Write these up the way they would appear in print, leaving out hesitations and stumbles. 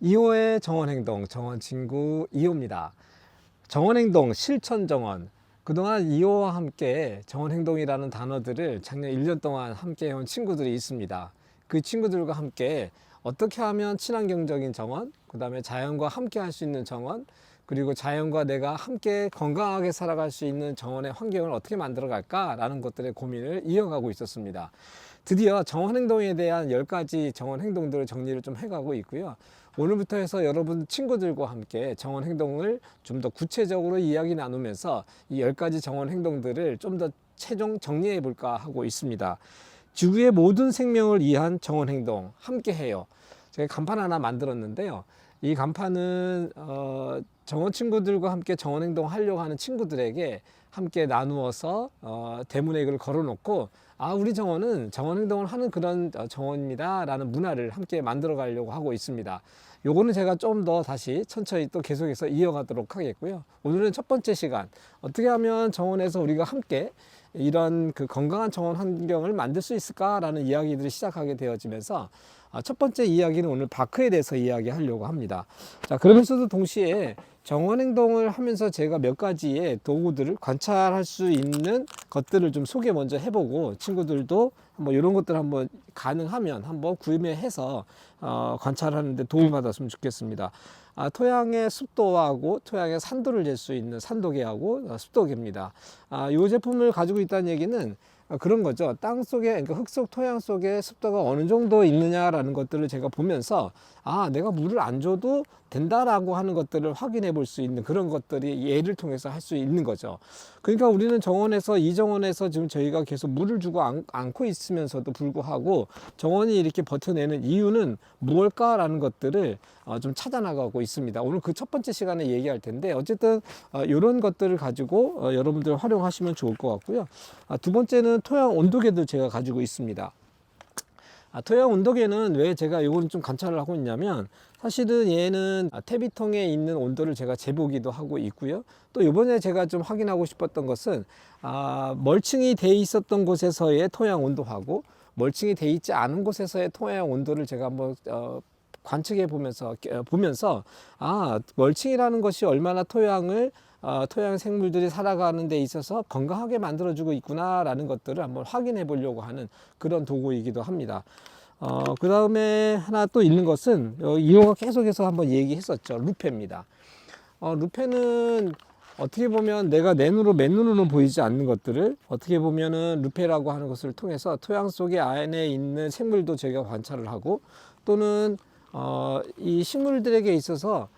2호의 정원행동, 정원친구 2호입니다. 정원행동, 실천정원. 그동안 2호와 함께 정원행동이라는 단어들을 작년 1년 동안 함께 해온 친구들이 있습니다. 그 친구들과 함께 어떻게 하면 친환경적인 정원, 그 다음에 자연과 함께 할 수 있는 정원, 그리고 자연과 내가 함께 건강하게 살아갈 수 있는 정원의 환경을 어떻게 만들어 갈까라는 것들의 고민을 이어가고 있었습니다. 드디어 정원행동에 대한 10가지 정원행동들을 정리를 좀 해가고 있고요. 오늘부터 해서 여러분 친구들과 함께 정원행동을 좀 더 구체적으로 이야기 나누면서 이 10가지 정원행동들을 좀 더 최종 정리해 볼까 하고 있습니다. 지구의 모든 생명을 위한 정원행동 함께 해요. 제가 간판 하나 만들었는데요. 이 간판은 정원 친구들과 함께 정원행동 하려고 하는 친구들에게 함께 나누어서 대문에 이걸 걸어 놓고, 우리 정원은 정원행동을 하는 그런 정원입니다 라는 문화를 함께 만들어 가려고 하고 있습니다. 요거는 제가 좀 더 다시 천천히 또 계속해서 이어가도록 하겠고요. 오늘은 첫 번째 시간, 어떻게 하면 정원에서 우리가 함께 이런 그 건강한 정원 환경을 만들 수 있을까라는 이야기들을 시작하게 되어지면서, 첫 번째 이야기는 오늘 바크에 대해서 이야기하려고 합니다. 자, 그러면서도 동시에 정원 행동을 하면서 제가 몇 가지의 도구들을 관찰할 수 있는 것들을 좀 소개 먼저 해보고, 친구들도 뭐 이런 것들 한번 가능하면 한번 구매해서 관찰하는데 도움을 받았으면 좋겠습니다. 토양의 습도하고 토양의 산도를 잴 수 있는 산도계하고 습도계입니다. 이 제품을 가지고 있다는 얘기는 그런 거죠. 땅 속에, 그러니까 흙 속 토양 속에 습도가 어느 정도 있느냐라는 것들을 제가 보면서, 내가 물을 안 줘도 된다라고 하는 것들을 확인해 볼 수 있는 그런 것들이 예를 통해서 할 수 있는 거죠. 그러니까 우리는 정원에서, 이 정원에서 지금 저희가 계속 물을 주고 않고 있으면서도 불구하고 정원이 이렇게 버텨내는 이유는 무엇일까라는 것들을 좀 찾아나가고 있습니다. 오늘 그 첫 번째 시간에 얘기할 텐데, 어쨌든 이런 것들을 가지고 여러분들 활용하시면 좋을 것 같고요. 두 번째는 토양 온도계도 제가 가지고 있습니다. 토양 온도계는 왜 제가 이건 좀 관찰을 하고 있냐면, 사실은 얘는 퇴비통에 있는 온도를 제가 재보기도 하고 있고요. 또 이번에 제가 좀 확인하고 싶었던 것은 멀칭이 돼 있었던 곳에서의 토양 온도하고 멀칭이 돼 있지 않은 곳에서의 토양 온도를 제가 한번 관측해 보면서 멀칭이라는 것이 얼마나 토양 생물들이 살아가는 데 있어서 건강하게 만들어주고 있구나라는 것들을 한번 확인해 보려고 하는 그런 도구이기도 합니다. 그 다음에 하나 또 있는 것은, 이호가 계속해서 한번 얘기했었죠. 루페입니다. 루페는 어떻게 보면 내가 맨눈으로 보이지 않는 것들을 어떻게 보면은 루페라고 하는 것을 통해서 토양 속에 안에 있는 생물도 제가 관찰을 하고, 또는 이 식물들에게 있어서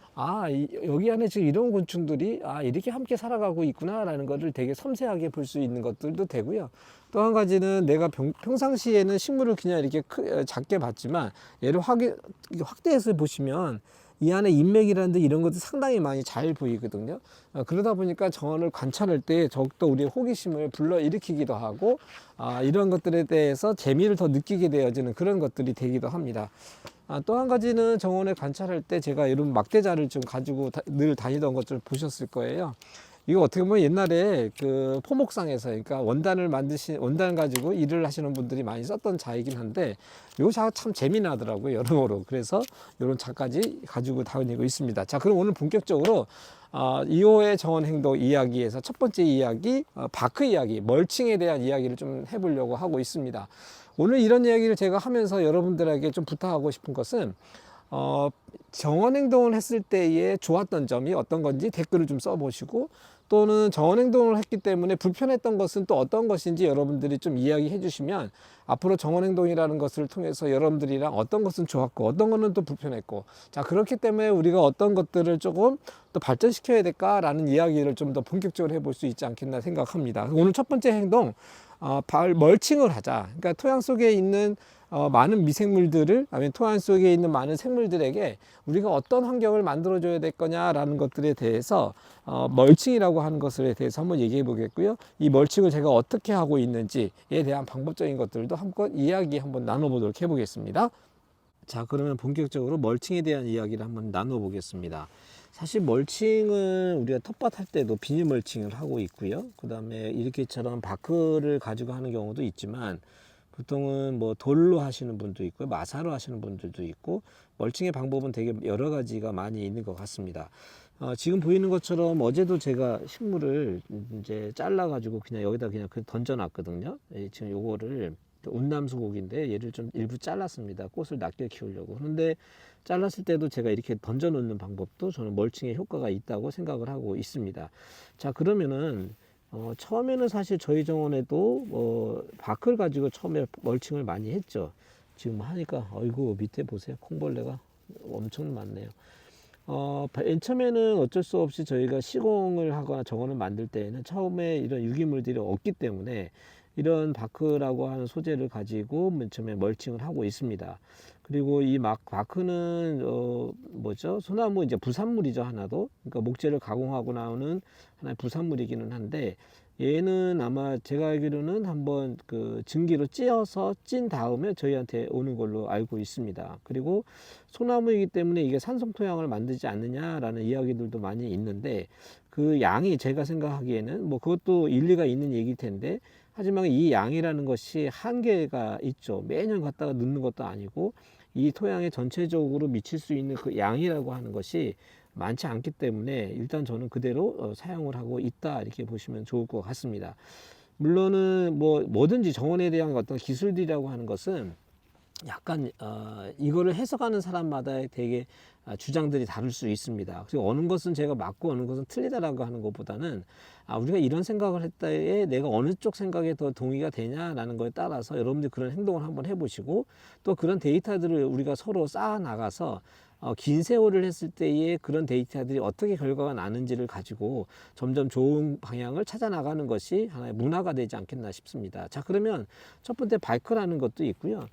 여기 안에 지금 이런 곤충들이 이렇게 함께 살아가고 있구나라는 것을 되게 섬세하게 볼 수 있는 것들도 되고요. 또 한 가지는 내가 평상시에는 식물을 그냥 이렇게 작게 봤지만, 얘를 확대해서 보시면 이 안에 인맥이라든지 이런 것도 상당히 많이 잘 보이거든요. 그러다 보니까 정원을 관찰할 때 더욱더 우리의 호기심을 불러일으키기도 하고, 이런 것들에 대해서 재미를 더 느끼게 되어지는 그런 것들이 되기도 합니다. 또 한 가지는 정원을 관찰할 때 제가 이런 막대자를 좀 가지고 늘 다니던 것을 보셨을 거예요. 이거 어떻게 보면 옛날에 그 포목상에서, 그러니까 원단 가지고 일을 하시는 분들이 많이 썼던 자이긴 한데, 요 자 참 재미나더라고요, 여러모로. 그래서 이런 자까지 가지고 다니고 있습니다. 자, 그럼 오늘 본격적으로 2호의 정원 행동 이야기에서 첫 번째 이야기, 바크 이야기, 멀칭에 대한 이야기를 좀 해보려고 하고 있습니다. 오늘 이런 이야기를 제가 하면서 여러분들에게 좀 부탁하고 싶은 것은, 정원 행동을 했을 때에 좋았던 점이 어떤 건지 댓글을 좀 써보시고, 또는 정원 행동을 했기 때문에 불편했던 것은 또 어떤 것인지 여러분들이 좀 이야기해 주시면, 앞으로 정원 행동이라는 것을 통해서 여러분들이랑 어떤 것은 좋았고 어떤 것은 또 불편했고, 자, 그렇기 때문에 우리가 어떤 것들을 조금 또 발전시켜야 될까라는 이야기를 좀 더 본격적으로 해볼 수 있지 않겠나 생각합니다. 오늘 첫 번째 행동, 멀칭을 하자. 그러니까 토양 속에 있는 많은 미생물들을, 아니면 토양 속에 있는 많은 생물들에게 우리가 어떤 환경을 만들어줘야 될 거냐라는 것들에 대해서 멀칭이라고 하는 것에 대해서 한번 얘기해 보겠고요. 이 멀칭을 제가 어떻게 하고 있는지에 대한 방법적인 것들도 한번 나눠보도록 해보겠습니다. 자, 그러면 본격적으로 멀칭에 대한 이야기를 한번 나눠보겠습니다. 사실 멀칭은 우리가 텃밭 할 때도 비닐 멀칭을 하고 있고요. 그 다음에 이렇게처럼 바크를 가지고 하는 경우도 있지만, 보통은 뭐 돌로 하시는 분도 있고 마사로 하시는 분들도 있고, 멀칭의 방법은 되게 여러 가지가 많이 있는 것 같습니다. 지금 보이는 것처럼 어제도 제가 식물을 이제 잘라 가지고 그냥 여기다 그냥 던져 놨거든요. 지금 요거를 운남수국인데 얘를 좀 일부 잘랐습니다. 꽃을 낮게 키우려고. 그런데 잘랐을 때도 제가 이렇게 던져 놓는 방법도 저는 멀칭에 효과가 있다고 생각을 하고 있습니다. 자, 그러면은 처음에는 사실 저희 정원에도 바크를 가지고 처음에 멀칭을 많이 했죠. 지금 하니까 어이구 밑에 보세요. 콩벌레가 엄청 많네요. 맨 처음에는 어쩔 수 없이 저희가 시공을 하거나 정원을 만들 때에는 처음에 이런 유기물들이 없기 때문에 이런 바크라고 하는 소재를 가지고 맨 처음에 멀칭을 하고 있습니다. 그리고 이 바크는 뭐죠? 소나무 이제 부산물이죠, 하나도. 그러니까 목재를 가공하고 나오는 하나의 부산물이기는 한데 얘는 아마 제가 알기로는 한번 그 증기로 찧어서 찐 다음에 저희한테 오는 걸로 알고 있습니다. 그리고 소나무이기 때문에 이게 산성 토양을 만들지 않느냐라는 이야기들도 많이 있는데 그 양이 제가 생각하기에는 뭐 그것도 일리가 있는 얘기일 텐데 하지만 이 양이라는 것이 한계가 있죠. 매년 갖다가 넣는 것도 아니고 이 토양에 전체적으로 미칠 수 있는 그 양이라고 하는 것이 많지 않기 때문에 일단 저는 그대로 사용을 하고 있다 이렇게 보시면 좋을 것 같습니다. 물론은 뭐든지 정원에 대한 어떤 기술들이라고 하는 것은 약간 이거를 해석하는 사람마다 되게 주장들이 다를 수 있습니다. 그리고 어느 것은 제가 맞고 어느 것은 틀리다라고 하는 것보다는 우리가 이런 생각을 했다에 내가 어느 쪽 생각에 더 동의가 되냐라는 거에 따라서 여러분들이 그런 행동을 한번 해보시고 또 그런 데이터들을 우리가 서로 쌓아 나가서 긴 세월을 했을 때의 그런 데이터들이 어떻게 결과가 나는지를 가지고 점점 좋은 방향을 찾아 나가는 것이 하나의 문화가 되지 않겠나 싶습니다. 자, 그러면 첫 번째 바이크라는 것도 있고요.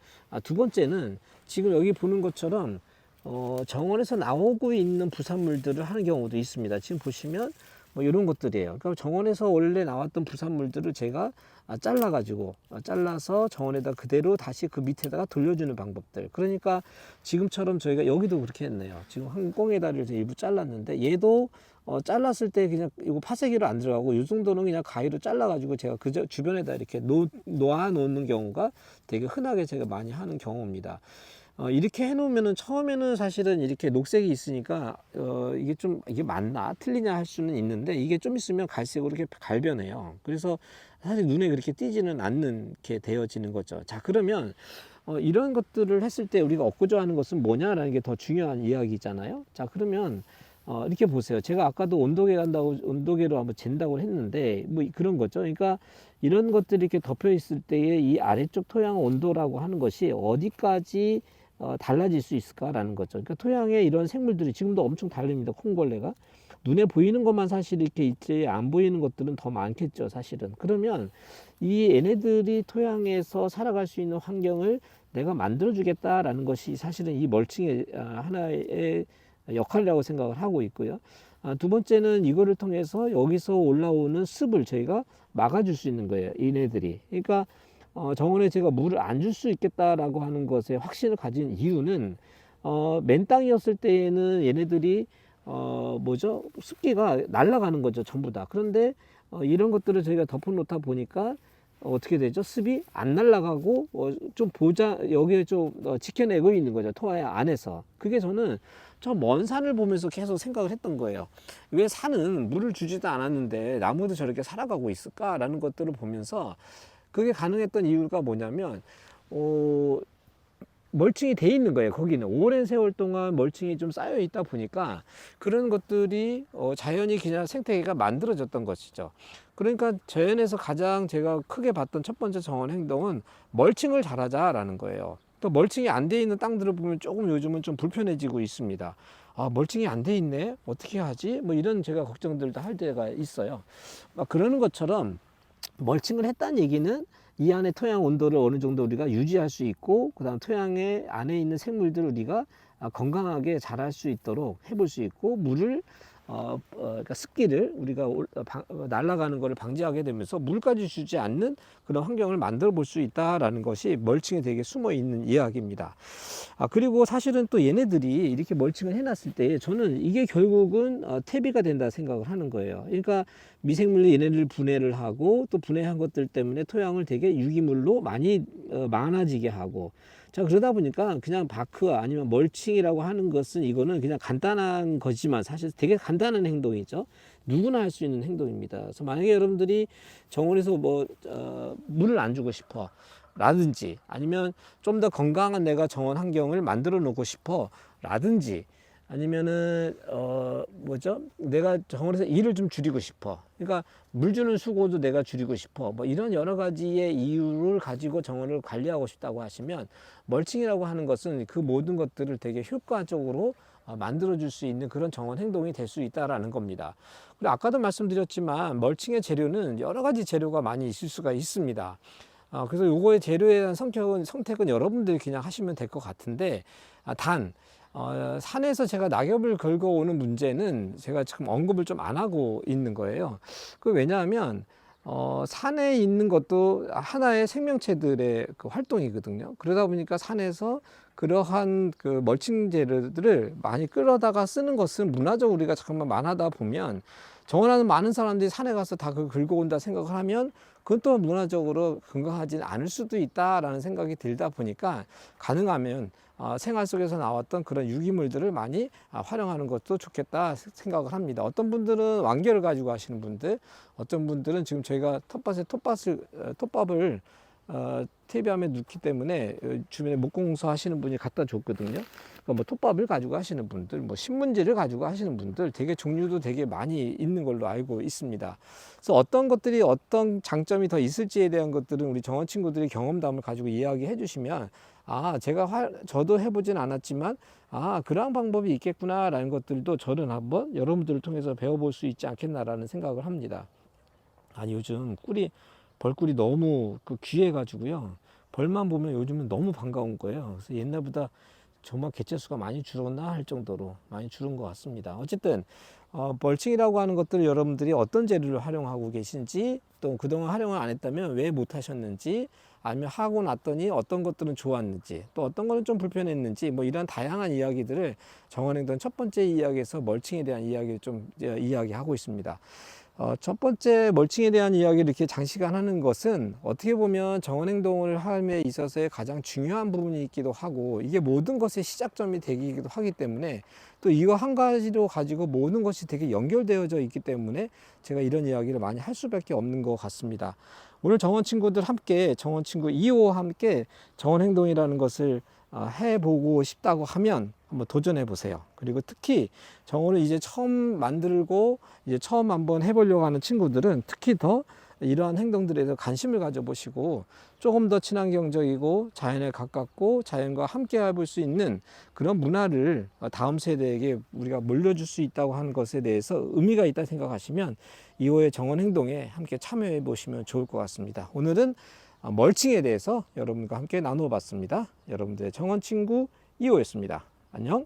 두 번째는 지금 여기 보는 것처럼 정원에서 나오고 있는 부산물들을 하는 경우도 있습니다. 지금 보시면 뭐 이런 것들이에요. 그러니까 정원에서 원래 나왔던 부산물들을 제가 잘라서 정원에다 그대로 다시 그 밑에다가 돌려주는 방법들. 그러니까 지금처럼 저희가 여기도 그렇게 했네요. 지금 한 꽁에다를 일부 잘랐는데 얘도 잘랐을 때 그냥 이거 파쇄기로 안 들어가고 이 정도는 그냥 가위로 잘라가지고 제가 그 주변에다 이렇게 놓아 놓는 경우가 되게 흔하게 제가 많이 하는 경우입니다. 이렇게 해놓으면은 처음에는 사실은 이렇게 녹색이 있으니까 이게 맞나 틀리냐 할 수는 있는데 이게 좀 있으면 갈색으로 이렇게 갈변해요. 그래서 사실 눈에 그렇게 띄지는 않는 게 되어지는 거죠. 자, 그러면 이런 것들을 했을 때 우리가 얻고자 하는 것은 뭐냐라는 게 더 중요한 이야기잖아요. 자, 그러면 이렇게 보세요. 제가 아까도 온도계로 한번 잰다고 했는데 뭐 그런 거죠. 그러니까 이런 것들이 이렇게 덮여 있을 때의 이 아래쪽 토양 온도라고 하는 것이 어디까지 달라질 수 있을까라는 거죠. 그러니까 토양에 이런 생물들이 지금도 엄청 다릅니다. 콩벌레가 눈에 보이는 것만 사실 이렇게 있지 안 보이는 것들은 더 많겠죠, 사실은. 그러면 이 얘네들이 토양에서 살아갈 수 있는 환경을 내가 만들어 주겠다라는 것이 사실은 이 멀칭의 하나의 역할이라고 생각을 하고 있고요. 두 번째는 이거를 통해서 여기서 올라오는 습을 저희가 막아줄 수 있는 거예요, 얘네들이. 그러니까 정원에 제가 물을 안 줄 수 있겠다라고 하는 것에 확신을 가진 이유는 맨 땅이었을 때에는 얘네들이 습기가 날아가는 거죠, 전부 다. 그런데 이런 것들을 저희가 덮어놓다 보니까 어떻게 되죠? 습이 안 날아가고 좀 여기에 좀 지켜내고 있는 거죠, 토야 안에서. 그게 저는 저 먼 산을 보면서 계속 생각을 했던 거예요. 왜 산은 물을 주지도 않았는데 나무도 저렇게 살아가고 있을까라는 것들을 보면서 그게 가능했던 이유가 뭐냐면 멀칭이 돼 있는 거예요. 거기는 오랜 세월 동안 멀칭이 좀 쌓여 있다 보니까 그런 것들이 자연이 그냥 생태계가 만들어졌던 것이죠. 그러니까 자연에서 가장 제가 크게 봤던 첫 번째 정원 행동은 멀칭을 잘하자라는 거예요. 또 멀칭이 안 돼 있는 땅들을 보면 조금 요즘은 좀 불편해지고 있습니다. 멀칭이 안 돼 있네, 어떻게 하지? 뭐 이런 제가 걱정들도 할 때가 있어요. 막 그러는 것처럼 멀칭을 했다는 얘기는 이 안에 토양 온도를 어느 정도 우리가 유지할 수 있고, 그 다음 토양의 안에 있는 생물들을 우리가 건강하게 자랄 수 있도록 해볼 수 있고, 물을 그러니까 습기를 우리가 날아가는 것을 방지하게 되면서 물까지 주지 않는 그런 환경을 만들어 볼 수 있다라는 것이 멀칭에 되게 숨어 있는 이야기입니다. 그리고 사실은 또 얘네들이 이렇게 멀칭을 해놨을 때 저는 이게 결국은 퇴비가 된다 생각을 하는 거예요. 그러니까 미생물이 얘네를 분해를 하고 또 분해한 것들 때문에 토양을 되게 유기물로 많이 많아지게 하고, 자, 그러다 보니까 그냥 바크 아니면 멀칭이라고 하는 것은 이거는 그냥 간단한 거지만 사실 되게 간단한 행동이죠. 누구나 할 수 있는 행동입니다. 그래서 만약에 여러분들이 정원에서 물을 안 주고 싶어 라든지 아니면 좀 더 건강한 내가 정원 환경을 만들어 놓고 싶어 라든지 아니면은 내가 정원에서 일을 좀 줄이고 싶어, 그러니까 물 주는 수고도 내가 줄이고 싶어, 뭐 이런 여러 가지의 이유를 가지고 정원을 관리하고 싶다고 하시면 멀칭이라고 하는 것은 그 모든 것들을 되게 효과적으로 만들어 줄 수 있는 그런 정원 행동이 될 수 있다라는 겁니다. 그리고 아까도 말씀드렸지만 멀칭의 재료는 여러 가지 재료가 많이 있을 수가 있습니다. 그래서 요거의 재료에 대한 선택은 여러분들이 그냥 하시면 될 것 같은데, 산에서 제가 낙엽을 긁어오는 문제는 제가 지금 언급을 좀 안 하고 있는 거예요. 그 왜냐하면 산에 있는 것도 하나의 생명체들의 그 활동이거든요. 그러다 보니까 산에서 그러한 그 멀칭 재료들을 많이 끌어다가 쓰는 것은 문화적으로 우리가 잠깐만 만하다 보면, 정원하는 많은 사람들이 산에 가서 다 그걸 긁어온다 생각을 하면 그건 또 문화적으로 건강하지 않을 수도 있다라는 생각이 들다 보니까, 가능하면 생활 속에서 나왔던 그런 유기물들을 많이 활용하는 것도 좋겠다 생각을 합니다. 어떤 분들은 완결을 가지고 하시는 분들, 어떤 분들은 지금 저희가 톱밥을 퇴비함에 넣기 때문에 주변에 목공소 하시는 분이 갖다 줬거든요. 그러니까 뭐 톱밥을 가지고 하시는 분들, 뭐 신문지를 가지고 하시는 분들, 되게 종류도 되게 많이 있는 걸로 알고 있습니다. 그래서 어떤 것들이 어떤 장점이 더 있을지에 대한 것들은 우리 정원 친구들이 경험담을 가지고 이야기해 주시면, 저도 해보진 않았지만 그러한 방법이 있겠구나라는 것들도 저는 한번 여러분들을 통해서 배워볼 수 있지 않겠나라는 생각을 합니다. 요즘 벌꿀이 너무 귀해가지고요. 벌만 보면 요즘은 너무 반가운 거예요. 그래서 옛날보다 정말 개체수가 많이 줄었나 할 정도로 많이 줄은 것 같습니다. 어쨌든 멀칭이라고 하는 것들을 여러분들이 어떤 재료를 활용하고 계신지, 또 그동안 활용을 안 했다면 왜 못 하셨는지, 아니면 하고 났더니 어떤 것들은 좋았는지, 또 어떤 거는 좀 불편했는지, 뭐 이런 다양한 이야기들을 정원행동 첫 번째 이야기에서 멀칭에 대한 이야기를 좀 이야기하고 있습니다. 첫 번째 멀칭에 대한 이야기를 이렇게 장시간 하는 것은 어떻게 보면 정원 행동을 함에 있어서의 가장 중요한 부분이 있기도 하고, 이게 모든 것의 시작점이 되기도 하기 때문에, 또 이거 한 가지로 가지고 모든 것이 되게 연결되어져 있기 때문에 제가 이런 이야기를 많이 할 수밖에 없는 것 같습니다. 오늘 정원 친구들 함께, 정원 친구 2호와 함께 정원 행동이라는 것을 해보고 싶다고 하면 한번 도전해 보세요. 그리고 특히 정원을 이제 처음 만들고 이제 처음 한번 해보려고 하는 친구들은 특히 더 이러한 행동들에 대해서 관심을 가져보시고, 조금 더 친환경적이고 자연에 가깝고 자연과 함께 해볼 수 있는 그런 문화를 다음 세대에게 우리가 물려줄 수 있다고 하는 것에 대해서 의미가 있다 생각하시면 2호의 정원 행동에 함께 참여해 보시면 좋을 것 같습니다. 오늘은 멀칭에 대해서 여러분과 함께 나누어 봤습니다. 여러분들의 정원 친구 2호였습니다. 안녕.